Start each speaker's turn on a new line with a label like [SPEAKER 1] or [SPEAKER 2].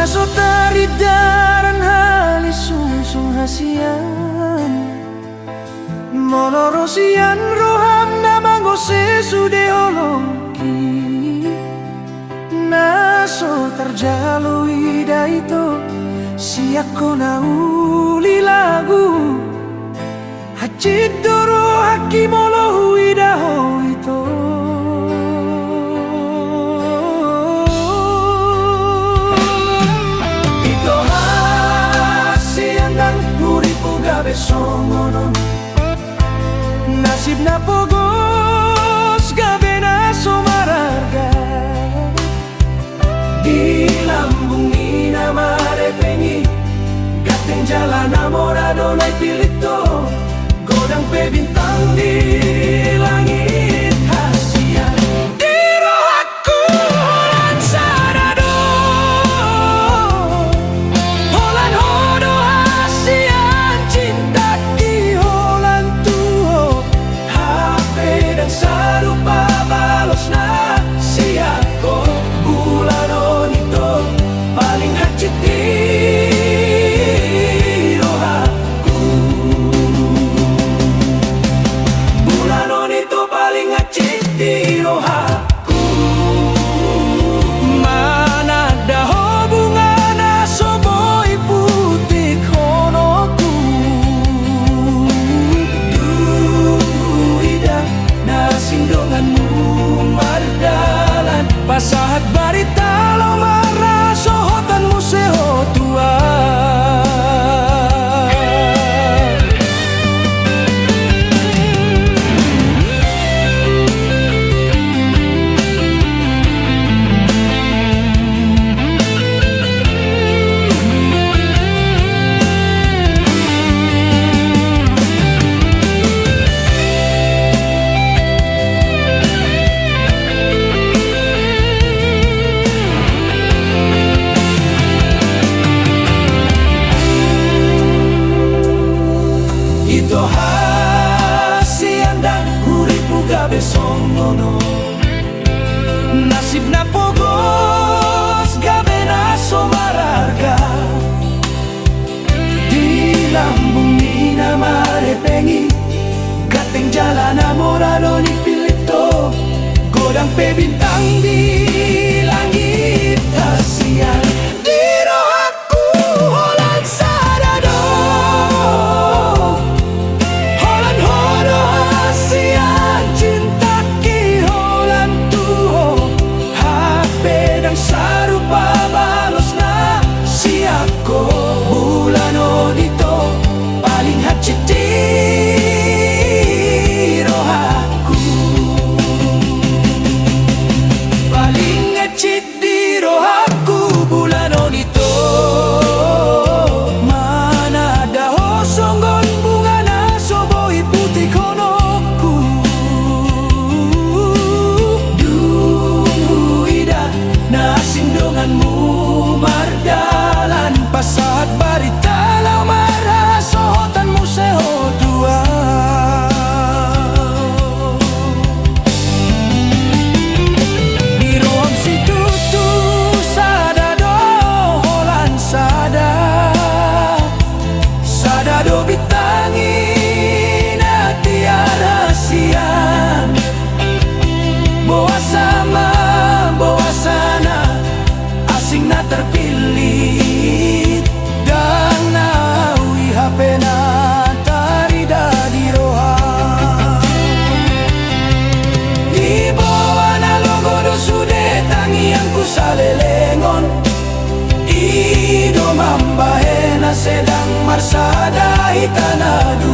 [SPEAKER 1] naso taridaran hali sungsung hasian molorosian roham namango sesude olongki naso terjalui daito siako nauli lagu hajid doro haki molo huidaho ito ito hasian dan uripu gabe songonon nasib na pogos gabe na sumararga di lambung ni na marepengi gateng jalan namorado na pilito godang pe bintang di langit hasian di rohaku holan sarado holan hodo hasian cinta ki holan tuho HP dan sarupa balos na siako bulan itu paling haciti di rohaku mana ada hubungan asoboi putih honoku duida nasindonganmu mardalan pasahat barita lo marah sohotanmu sehotua ito hasian dan uripu gabe songono nasib na pogos gabe na somararga di lambung ni na marepengi gateng jalan namorado ni pilito godang pe bintang di langit hasian di rohaku holan sarado sarupa balos na siako bulan dito paling hacit di rohaku paling hacit di rohaku bulan dito mana ada hosonggon bunga na soboi putih konoku nasindonganmu mardalan pasahat barita lau marah sohotanmu sehotua di roham situ tu sadado holan sadado bitangin atiar hasian boa sama boa sana asing na terpilih dan nawi HP na tarida di roha di bawah na logo do sude tangi yang ku salelengon ido mambahe na sedang marsada hitana du